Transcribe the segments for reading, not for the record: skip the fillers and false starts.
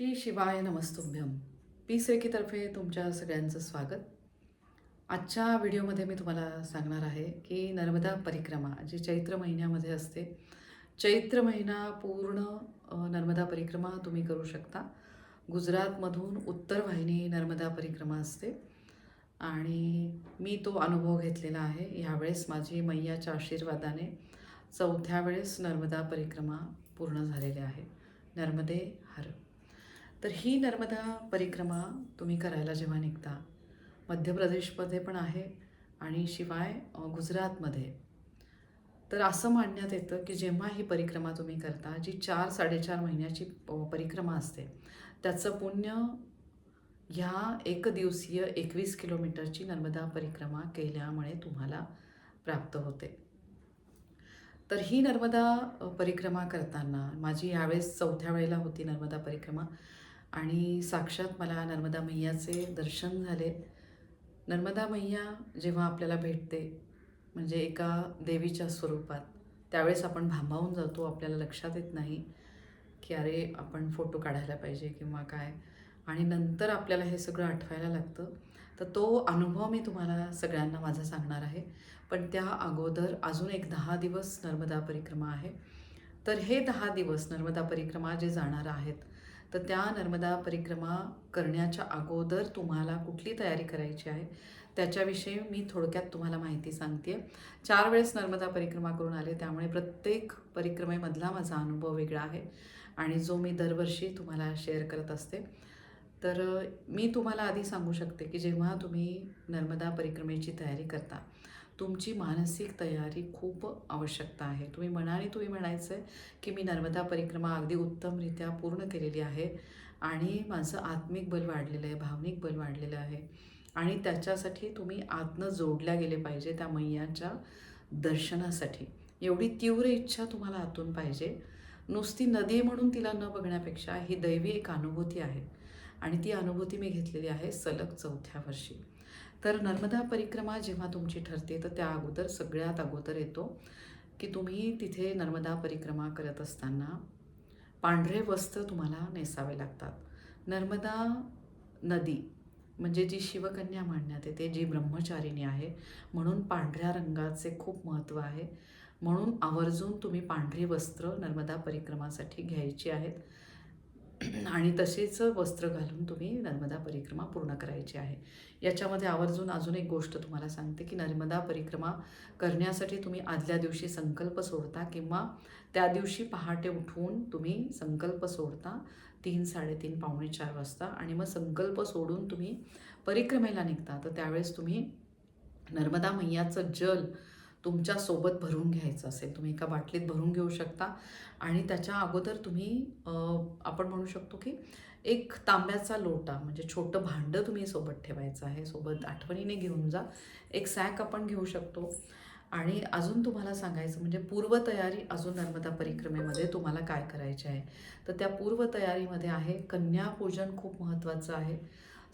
श्री शिवाय नमस्तुभ्यम. पीस रेकीतर्फे तुमच्या सगळ्यांचं स्वागत. आजच्या व्हिडिओमध्ये मी तुम्हाला सांगणार आहे की नर्मदा परिक्रमा जी चैत्र महिन्यामध्ये असते. चैत्र महिना पूर्ण नर्मदा परिक्रमा तुम्ही करू शकता. गुजरातमधून उत्तर वाहिनी नर्मदा परिक्रमा असते आणि मी तो अनुभव घेतलेला आहे. ह्यावेळेस माझी मैयाच्या आशीर्वादाने 4थ्या वेळेस नर्मदा परिक्रमा पूर्ण झालेली आहे. नर्मदे हर. तर ही नर्मदा परिक्रमा तुम्ही करायला जेव्हा निघता, मध्य प्रदेशमध्ये पण आहे आणि शिवाय गुजरातमध्ये. तर असं मानण्यात येतं की जेव्हा ही परिक्रमा तुम्ही करता, जी 4-4.5 महिन्याची परिक्रमा असते, त्याचं पुण्य ह्या एकदिवसीय 21 किलोमीटरची नर्मदा परिक्रमा केल्यामुळे तुम्हाला प्राप्त होते. तर ही नर्मदा परिक्रमा करताना माझी यावेळेस 4थ्या वेळेला होती नर्मदा परिक्रमा आणि साक्षात मला नर्मदा मैयाचे दर्शन झाले. नर्मदा मैया जेव्हा आपल्याला भेटते म्हणजे एका देवीच्या स्वरूपात, त्यावेळेस आपण भांबावून जातो. आपल्याला लक्षात येत नाही की अरे आपण फोटो काढायला पाहिजे किंवा काय, आणि नंतर आपल्याला हे सगळं आठवायला लागतं. तर तो अनुभव मी तुम्हाला सगळ्यांना माझा सांगणार आहे. पण त्या अगोदर अजून एक 10 दिवस नर्मदा परिक्रमा आहे. तर हे 10 दिवस नर्मदा परिक्रमा जे जाणार आहेत, तर त्या नर्मदा परिक्रमा करण्याच्या अगोदर तुम्हाला कुठली तयारी करायची आहे त्याच्याविषयी मी थोडक्यात तुम्हाला माहिती सांगते. 4 वेळेस नर्मदा परिक्रमा करून आले, त्यामुळे प्रत्येक परिक्रमेमधला माझा अनुभव वेगळा आहे आणि जो मी दरवर्षी तुम्हाला शेअर करत असते. तर मी तुम्हाला आधी सांगू शकते की जेव्हा तुम्ही नर्मदा परिक्रमेची तयारी करता, तुमची मानसिक तयारी खूप आवश्यकता आहे. तुम्ही म्हणायचं आहे की मी नर्मदा परिक्रमा अगदी उत्तमरित्या पूर्ण केलेली आहे आणि माझं आत्मिक बल वाढलेलं आहे, भावनिक बल वाढलेलं आहे आणि त्याच्यासाठी तुम्ही आतनं जोडल्या गेले पाहिजे त्या मैयाच्या दर्शनासाठी. एवढी तीव्र इच्छा तुम्हाला आतून पाहिजे. नुसती नदी म्हणून तिला न बघण्यापेक्षा ही दैवी एक अनुभूती आहे आणि ती अनुभूती मी घेतलेली आहे सलग 4थ्या वर्षी. तर नर्मदा परिक्रमा जेव्हा तुमची ठरते, तर त्या अगोदर सगळ्यात अगोदर येतो की तुम्ही तिथे नर्मदा परिक्रमा करत असताना पांढरे वस्त्र तुम्हाला नेसावे लागतात. नर्मदा नदी म्हणजे जी शिवकन्या मानण्यात येते, जी ब्रह्मचारिणी आहे, म्हणून पांढऱ्या रंगाचे खूप महत्त्व आहे. म्हणून आवर्जून तुम्ही पांढरी वस्त्र नर्मदा परिक्रमासाठी घ्यायची आहेत आणि तसेच वस्त्र घालून तुम्ही नर्मदा परिक्रमा पूर्ण करायची आहे. याच्यामध्ये आवर्जून अजून एक गोष्ट तुम्हाला सांगते की नर्मदा परिक्रमा करण्यासाठी तुम्ही आदल्या दिवशी संकल्प सोडता किंवा त्या दिवशी पहाटे उठून तुम्ही संकल्प सोडता 3-3:30 पावणे 4 वाजता आणि मग संकल्प सोडून तुम्ही परिक्रमेला निघता. तर त्यावेळेस तुम्ही नर्मदा मैयाचं जल तुमच्यासोबत भरून घ्यायचं असेल, तुम्ही एका बाटलीत भरून घेऊ शकता आणि त्याच्या अगोदर तुम्ही आपण म्हणू शकतो की एक तांब्याचा लोटा म्हणजे छोटं भांडं तुम्ही सोबत ठेवायचं आहे. सोबत आठवणीने घेऊन जा. एक सॅक आपण घेऊ शकतो. आणि अजून तुम्हाला सांगायचं म्हणजे पूर्वतयारी अजून नर्मदा परिक्रमेमध्ये तुम्हाला काय करायचे आहे. तर त्या पूर्वतयारीमध्ये आहे कन्यापूजन खूप महत्त्वाचं आहे.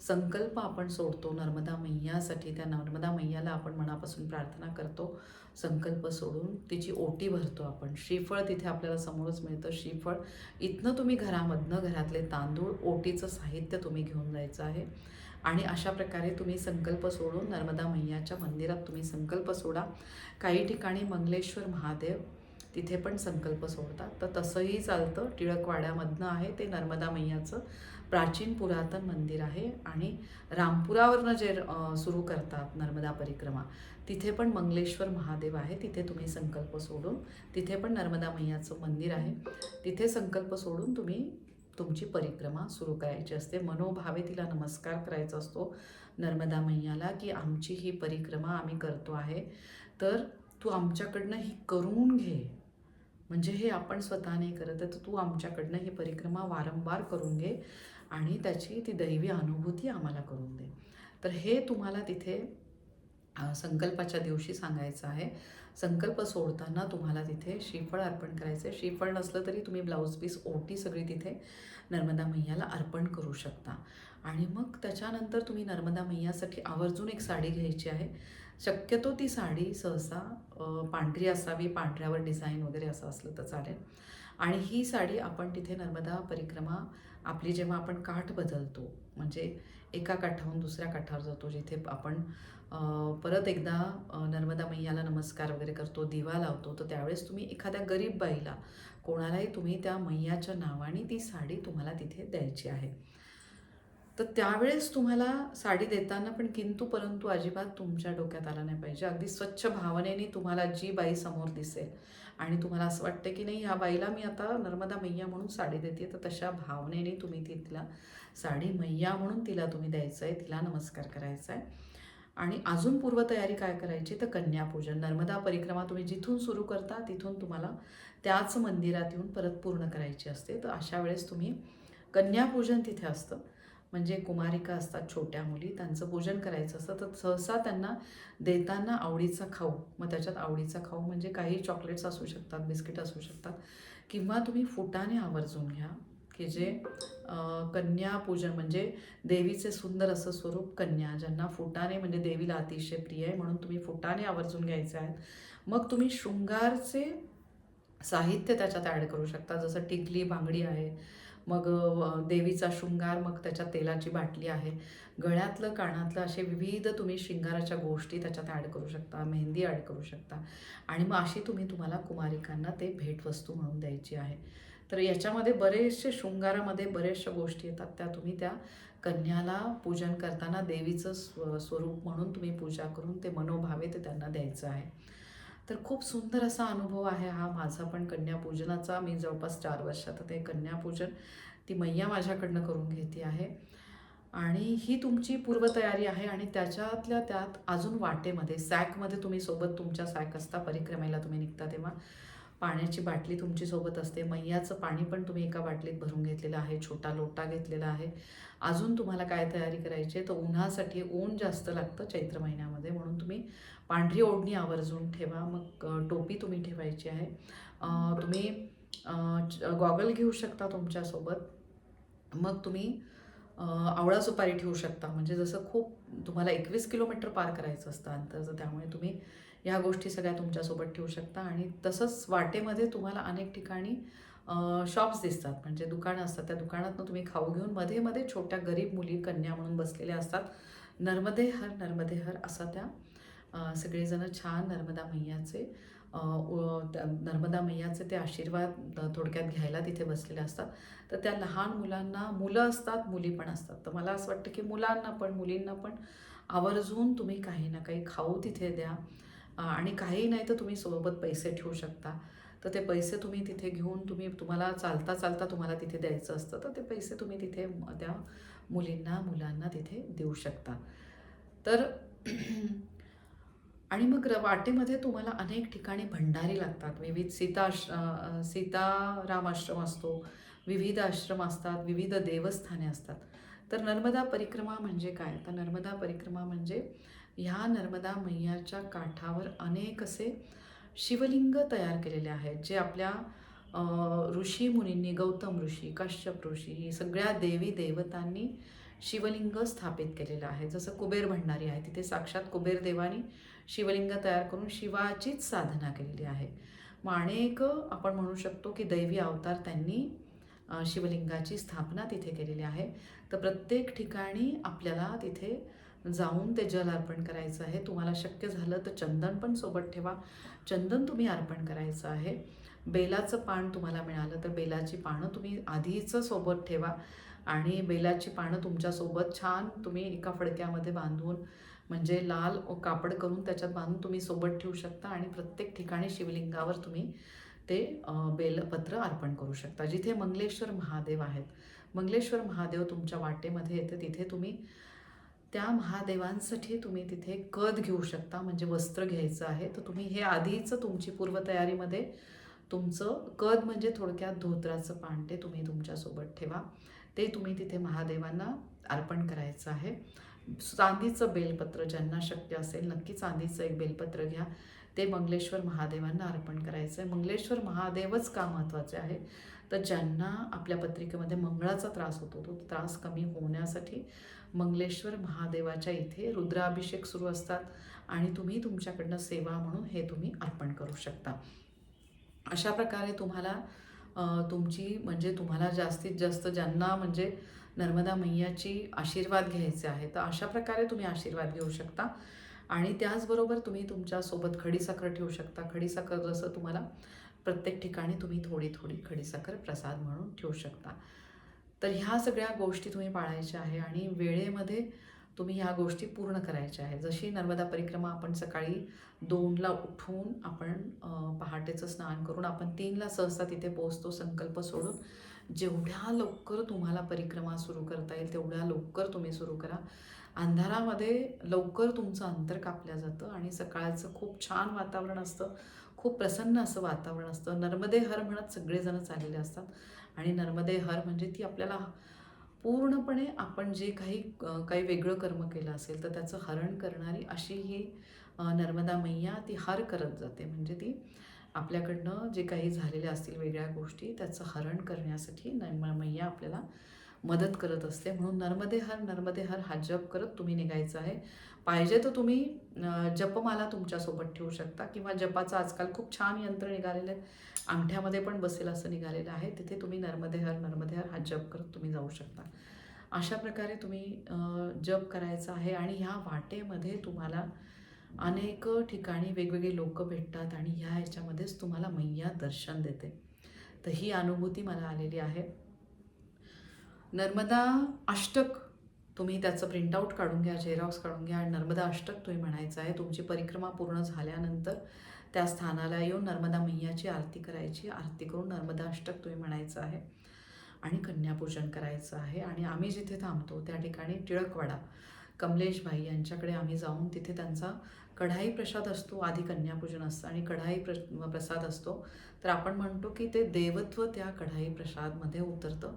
संकल्प आपण सोडतो नर्मदा मैयासाठी. त्या नर्मदा मैयाला आपण मनापासून प्रार्थना करतो. संकल्प सोडून तिची ओटी भरतो आपण. श्रीफळ तिथे आपल्याला समोरच मिळतं. श्रीफळ इथनं तुम्ही घरातले तांदूळ, ओटीचं साहित्य तुम्ही घेऊन जायचं आहे आणि अशा प्रकारे तुम्ही संकल्प सोडून नर्मदा मैयाच्या मंदिरात तुम्ही संकल्प सोडा. काही ठिकाणी मंगलेश्वर महादेव तिथे पण संकल्प सोडतात, तर तसंही चालतं. टिळकवाड्यामधनं आहे ते नर्मदा मैयाचं प्राचीन पुरातन मंदिर आहे आणि रामपुरावरनं जे सुरू करतात नर्मदा परिक्रमा, तिथे पण मंगलेश्वर महादेव आहे. तिथे तुम्ही संकल्प सोडून, तिथे पण नर्मदा मैयाचं मंदिर आहे, तिथे संकल्प सोडून तुम्ही तुमची परिक्रमा सुरू करायची असते. मनोभावे तिला नमस्कार करायचा असतो नर्मदा मैयाला की आमची ही परिक्रमा आम्ही करतो आहे, तर तू आमच्याकडनं ही करून घे. म्हणजे हे आपण स्वतः नाही करत आहे, तर तू आमच्याकडनं ही परिक्रमा वारंवार करून घे आणि त्याची ती दैवी अनुभूती आम्हाला करून दे. तर हे तुम्हाला तिथे संकल्पाच्या दिवशी सांगायचं आहे. संकल्प सोडताना तुम्हाला तिथे श्रीफळ अर्पण करायचं आहे. श्रीफळ नसलं तरी तुम्ही ब्लाऊज पीस, ओटी सगळी तिथे नर्मदा मैयाला अर्पण करू शकता आणि मग त्याच्यानंतर तुम्ही नर्मदा मैयासाठी आवर्जून एक साडी घ्यायची आहे. शक्यतो ती साडी सहसा पांढरी असावी, पांढऱ्यावर डिझाईन वगैरे असं असलं तर चालेल आणि ही साडी आपण तिथे नर्मदा परिक्रमा आपली जेव्हा आपण काठ बदलतो, म्हणजे एका काठाहून दुसऱ्या काठावर जातो, जिथे आपण परत एकदा नर्मदा मैयाला नमस्कार वगैरे करतो, दिवा लावतो, तर त्यावेळेस तुम्ही एखाद्या गरीब बाईला, कोणालाही तुम्ही त्या मैयाच्या नावाने ती साडी तुम्हाला तिथे द्यायची आहे. तर त्यावेळेस तुम्हाला साडी देताना पण किंतु परंतु अजिबात तुमच्या डोक्यात आला नाही पाहिजे. अगदी स्वच्छ भावनेने तुम्हाला जी बाई समोर दिसेल आणि तुम्हाला असं वाटतं की नाही ह्या बाईला मी आता नर्मदा मैया म्हणून साडी देते, तर तशा भावनेने तुम्ही तिला साडी मैया म्हणून तिला तुम्ही द्यायचं आहे, तिला नमस्कार करायचा आहे. आणि अजून पूर्वतयारी काय करायची, तर कन्यापूजन. नर्मदा परिक्रमा तुम्ही जिथून सुरू करता तिथून तुम्हाला त्याच मंदिरात येऊन परत पूर्ण करायची असते. तर अशा वेळेस तुम्ही कन्यापूजन तिथे असतं, म्हणजे कुमारिका असतात, छोट्या मुली, त्यांचं पूजन करायचं असतं. तर सहसा त्यांना देताना आवडीचा खाऊ, मग त्याच्यात आवडीचा खाऊ म्हणजे काही चॉकलेट्स असू शकतात, बिस्किट असू शकतात, किंवा तुम्ही फुटाणे आवर्जून घ्या, की जे कन्यापूजन म्हणजे देवीचे सुंदर असं स्वरूप कन्या, ज्यांना फुटाणे म्हणजे देवीला अतिशय प्रिय आहे, म्हणून तुम्ही फुटाणे आवर्जून घ्यायचे आहेत. मग तुम्ही शृंगारचे साहित्य त्याच्यात ॲड करू शकता, जसं टिकली, बांगडी आहे, मग देवीचा शृंगार, मग त्याच्यात तेलाची बाटली आहे, गळ्यातलं, कानातलं, असे विविध तुम्ही शृंगाराच्या गोष्टी त्याच्यात ॲड करू शकता, मेहंदी ॲड करू शकता. आणि मग अशी तुम्हाला कुमारिकांना ते भेटवस्तू म्हणून द्यायची आहे. तर याच्यामध्ये बरेचसे शृंगारामध्ये बऱ्याचशा गोष्टी येतात, त्या तुम्ही त्या कन्याला पूजन करताना देवीचं स्वरूप म्हणून तुम्ही पूजा करून ते मनोभावे ते त्यांना द्यायचं आहे. तर खूप सुंदर असा अनुभव आहे हा माझा पण कन्यापूजनाचा. मी जवळपास 4 वर्षात ते कन्यापूजन ती मैया माझ्याकडनं करून घेते आहे. आणि ही तुमची पूर्वतयारी आहे. आणि त्याच्यातल्या त्यात अजून वाटेमध्ये, सॅकमध्ये तुम्ही सोबत तुमच्या सॅक असता, परिक्रमेला तुम्ही निघता तेव्हा पाण्याची बाटली तुमची सोबत असते. मैयाचं पाणी पण तुम्ही एका बाटलीत भरून घेतलेलं आहे, छोटा लोटा घेतलेला आहे. अजून तुम्हाला काय तयारी करायची आहे, तर उन्हासाठी, ऊन जास्त लागतं चैत्र महिन्यामध्ये, म्हणून तुम्ही पांढरी ओढणी आवर्जून ठेवा. मग टोपी तुम्ही ठेवायची आहे. तुम्ही गॉगल घेऊ शकता तुमच्यासोबत. मग तुम्ही आवळा सुपारी ठेवू शकता, म्हणजे जसं खूप तुम्हाला 21 किलोमीटर पार करायचं असतं अंतर, तर त्यामुळे तुम्ही ह्या गोष्टी सगळ्या तुमच्यासोबत ठेवू शकता. आणि तसंच वाटेमध्ये तुम्हाला अनेक ठिकाणी शॉप्स दिसतात, म्हणजे दुकानं असतात, त्या दुकानातनं तुम्ही खाऊ घेऊन मध्ये मध्ये छोट्या गरीब मुली कन्या म्हणून बसलेल्या असतात. नर्मदे हर, नर्मदे हर असं त्या सगळेजण छान नर्मदा मैयाचे नर्मदा मैयाचे ते आशीर्वाद थोडक्यात घ्यायला तिथे बसलेले असतात. तर त्या लहान मुलांना, मुलं असतात, मुली पण असतात, तर मला असं वाटतं की मुलांना पण मुलींना पण आवर्जून तुम्ही काही ना काही खाऊ तिथे द्या. आणि काही नाही तर तुम्ही सोबत पैसे ठेवू शकता. तर ते पैसे तुम्ही तिथे घेऊन तुम्हाला चालता चालता तुम्हाला तिथे द्यायचं असतं, तर ते पैसे तुम्ही तिथे त्या मुलींना, मुलांना तिथे देऊ शकता. तर आणि मग वाटेमध्ये तुम्हाला अनेक ठिकाणी भंडारी लागतात. विविध सीताराम आश्रम असतो, विविध आश्रम असतात, विविध देवस्थाने असतात. तर नर्मदा परिक्रमा म्हणजे काय? तर नर्मदा परिक्रमा म्हणजे ह्या नर्मदा मैयाच्या काठावर अनेक असे शिवलिंग तयार केलेले आहेत, जे आपल्या ऋषी मुनींनी, गौतम ऋषी, कश्यप ऋषी, सगळ्या देवी देवतांनी शिवलिंग स्थापित केलेलं आहे. जसं कुबेर भंडारी आहे, तिथे साक्षात कुबेर देवानी शिवलिंग तयार करून शिवाचीच साधना केलेली आहे. मग अनेक आपण म्हणू शकतो की दैवी अवतार त्यांनी शिवलिंगाची स्थापना तिथे केलेली आहे. तर प्रत्येक ठिकाणी आपल्याला तिथे जाऊन ते जल अर्पण करायचं आहे. तुम्हाला शक्य झालं तर चंदन पण सोबत ठेवा. चंदन तुम्ही अर्पण करायचं आहे. बेलाचं पान तुम्हाला मिळालं तर बेलाची पानं तुम्ही आधीच सोबत ठेवा. आणि बेलाची पानं तुमच्यासोबत छान तुम्ही एका फडक्यामध्ये बांधून, म्हणजे लाल कापड करून त्याच्यात बांधून तुम्ही सोबत ठेवू शकता. आणि प्रत्येक ठिकाणी शिवलिंगावर तुम्ही ते बेलपत्र अर्पण करू शकता. जिथे मंगलेश्वर महादेव आहेत, मंगलेश्वर महादेव तुमच्या वाटेमध्ये येते, तिथे तुम्ही त्या महादेवांसाठी तुम्ही तिथे कद घेऊ शकता, म्हणजे वस्त्र घ्यायचं आहे. तर तुम्ही हे आधीच तुमची पूर्वतयारीमध्ये तुमचं कद म्हणजे थोडक्यात धोत्राचं पान, ते तुम्ही तुमच्यासोबत ठेवा. ते तुम्ही तिथे महादेवांना अर्पण करायचं आहे. चांदीचं बेलपत्र ज्यांना शक्य असेल नक्की चांदीचं एक बेलपत्र घ्या, ते मंगलेश्वर महादेवांना अर्पण करायचं आहे. मंगलेश्वर महादेवच का महत्त्वाचे आहे, तर ज्यांना आपल्या पत्रिकेमध्ये मंगळाचा त्रास होतो, तो त्रास कमी होण्यासाठी मंगलेश्वर महादेवाच्या इथे रुद्राभिषेक सुरू असतात आणि तुम्ही तुमच्याकडनं सेवा म्हणून हे तुम्ही अर्पण करू शकता. अशा प्रकारे तुम्हाला तुमची म्हणजे तुम्हाला जास्तीत जास्त ज्यांना म्हणजे नर्मदा मैयाची आशीर्वाद घ्यायचे आहे तर अशा प्रकारे तुम्ही आशीर्वाद घेऊ शकता. आणि त्याचबरोबर तुम्ही तुमच्यासोबत खडीसाखर ठेवू शकता. खडीसाखर जसं तुम्हाला प्रत्येक ठिकाणी तुम्ही थोडी थोडी खडीसाखर प्रसाद म्हणून ठेवू शकता. तर ह्या सगळ्या गोष्टी तुम्ही पाळायच्या आहे आणि वेळेमध्ये तुम्ही ह्या गोष्टी पूर्ण करायच्या आहे. जशी नर्मदा परिक्रमा आपण सकाळी 2ला उठून आपण पहाटेचं स्नान करून आपण 3ला सहसा तिथे पोहोचतो संकल्प सोडून. जेवढ्या लवकर तुम्हाला परिक्रमा सुरू करता येईल तेवढ्या लवकर तुम्ही सुरू करा. अंधारामध्ये लवकर तुमचं अंतर कापलं जातं आणि सकाळचं खूप छान वातावरण असतं. खूप प्रसन्न असं वातावरण असतं. नर्मदे हर म्हणत सगळेजण चाललेले असतात आणि नर्मदे हर म्हणजे ती आपल्याला पूर्णपणे आपण जे काही वेगळं कर्म केलं असेल तर त्याचं हरण करणारी अशी ही नर्मदा मैया ती हर करत जाते. म्हणजे ती आपल्याकडनं जे काही झालेले असतील वेगळ्या गोष्टी त्याचं हरण करण्यासाठी मैया आपल्याला मदत करत असते. म्हणून नर्मदे हर हा जप करत तुम्ही निघायचं आहे. पाहिजे तर तुम्ही जपमाला तुमच्यासोबत ठेवू शकता किंवा जपाचं आजकाल खूप छान यंत्र निघालेलं आहे. अंगठ्यामध्ये पण बसेल असं निघालेलं आहे. तिथे तुम्ही नर्मदे हर हा जप करत तुम्ही जाऊ शकता. अशा प्रकारे तुम्ही जप करायचा आहे आणि ह्या वाटेमध्ये तुम्हाला अनेक ठिकाणी वेगवेगळे लोक भेटतात आणि ह्या ह्याच्यामध्येच तुम्हाला मैया दर्शन देते. तर ही अनुभूती मला आलेली आहे. नर्मदा अष्टक तुम्ही त्याचं प्रिंटआउट काढून घ्या, झेरॉक्स काढून घ्या आणि नर्मदा अष्टक तुम्ही म्हणायचं आहे. तुमची परिक्रमा पूर्ण झाल्यानंतर त्या स्थानाला येऊन नर्मदा मैयाची आरती करायची. आरती करून नर्मदा अष्टक तुम्ही म्हणायचं आहे आणि कन्यापूजन करायचं आहे. आणि आम्ही जिथे थांबतो त्या ठिकाणी टिळकवाडा कमलेश भाई यांच्याकडे आम्ही जाऊन तिथे त्यांचा कढाई प्रसाद असतो. आधी कन्यापूजन असतं आणि कढाई प्रसाद असतो. तर आपण म्हणतो की ते देवत्व त्या कढाई प्रसादमध्ये उतरतं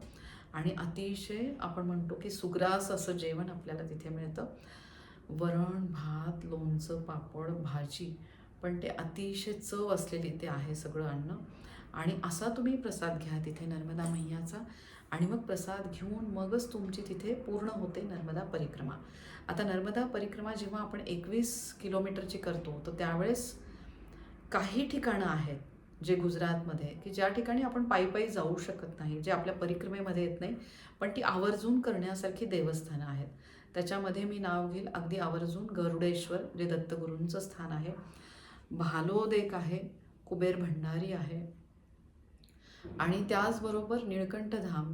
आणि अतिशय आपण म्हणतो की सुग्रास असं जेवण आपल्याला तिथे मिळतं. वरण, भात, लोणचं, पापड, भाजी, पण ते अतिशय चव असलेली ते आहे सगळं अन्न. आणि असा तुम्ही प्रसाद घ्या तिथे नर्मदा मैयाचा आणि मग प्रसाद घेऊन मगच तुमची तिथे पूर्ण होते नर्मदा परिक्रमा. आता नर्मदा परिक्रमा जेव्हा आपण 21 किलोमीटरची करतो तर त्यावेळेस काही ठिकाणं आहेत जे गुजरातमध्ये की ज्या ठिकाणी आपण पायी जाऊ शकत नाही, जे आपल्या परिक्रमेमध्ये येत नाही, पण ती आवर्जून करण्यासारखी देवस्थानं आहेत. त्याच्यामध्ये मी नाव घेईल अगदी आवर्जून गरुडेश्वर जे दत्तगुरूंचं स्थान आहे, भालोद एक आहे, कुबेर भंडारी आहे आणि त्याचबरोबर निळकंठधाम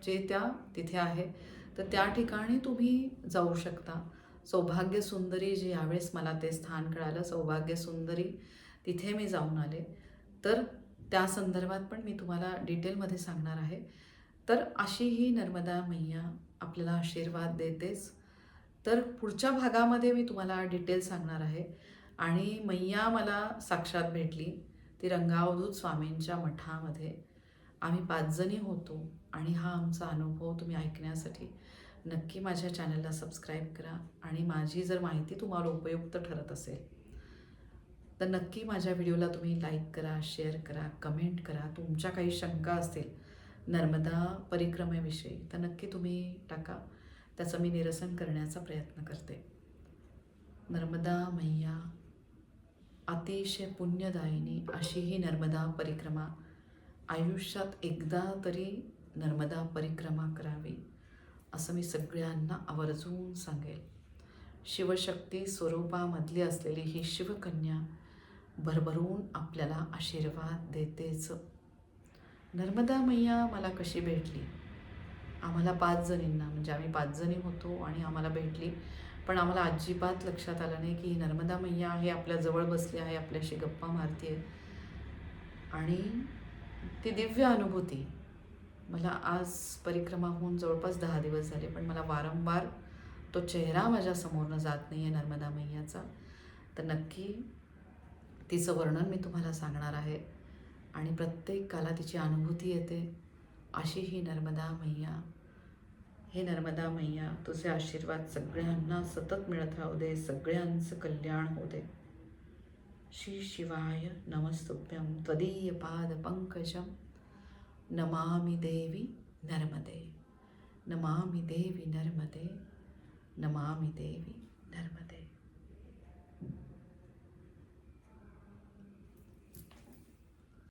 जे तिथे आहे. तर त्या ठिकाणी तुम्ही जाऊ शकता. सौभाग्य सुंदरी जे यावेळेस मला ते स्थान कळालं, सौभाग्य सुंदरी तिथे मी जाऊन आले. तर त्या संदर्भात पण मी तुम्हाला डिटेलमध्ये सांगणार आहे. तर अशी ही नर्मदा मैया आपल्याला आशीर्वाद देतेच. तर पुढच्या भागामध्ये मी तुम्हाला डिटेल सांगणार आहे. आणि मैया मला साक्षात भेटली ती रंगावधूत स्वामींच्या मठामध्ये. आम्ही 5 जणी होतो आणि हा आमचा अनुभव तुम्ही ऐकण्यासाठी नक्की माझ्या चॅनलला सबस्क्राईब करा. आणि माझी जर माहिती तुम्हाला उपयुक्त ठरत असेल तर नक्की माझ्या व्हिडिओला तुम्ही लाईक करा, शेअर करा, कमेंट करा. तुमच्या काही शंका असतील नर्मदा परिक्रमेविषयी तर नक्की तुम्ही टाका. त्याचं मी निरसन करण्याचा प्रयत्न करते. नर्मदा मैया अतिशय पुण्यदायिनी अशी ही नर्मदा परिक्रमा. आयुष्यात एकदा तरी नर्मदा परिक्रमा करावी असं मी सगळ्यांना आवर्जून सांगेल. शिवशक्ती स्वरूपामधली असलेली ही शिवकन्या भरभरून आपल्याला आशीर्वाद देतेच. नर्मदा मैया मला कशी भेटली? आम्हाला 5 जणींना म्हणजे आम्ही 5 जणी होतो आणि आम्हाला भेटली. पण आम्हाला अजिबात लक्षात आलं नाही की नर्मदा मैया आहे, आपल्या जवळ बसली आहे, आपल्याशी गप्पा मारते आहे. आणि ती दिव्य अनुभूती मला आज परिक्रमा होऊन जवळपास 10 दिवस झाले, पण मला वारंवार तो चेहरा माझ्या समोरनं जात नाही आहे नर्मदा मैयाचा. तर नक्की तिचं वर्णन मी तुम्हाला सांगणार आहे आणि प्रत्येकाला तिची अनुभूती येते. अशी ही नर्मदा मैया. हे नर्मदा मैया तुझे आशीर्वाद सगळ्यांना सतत मिळत राहू दे, सगळ्यांचं कल्याण होऊ दे. श्री शिवाय नमस्तुभ्यं त्वदीय पाद पंकजं नमामि देवी नर्मदे. नमामि देवी नर्मदे. नमामि देवी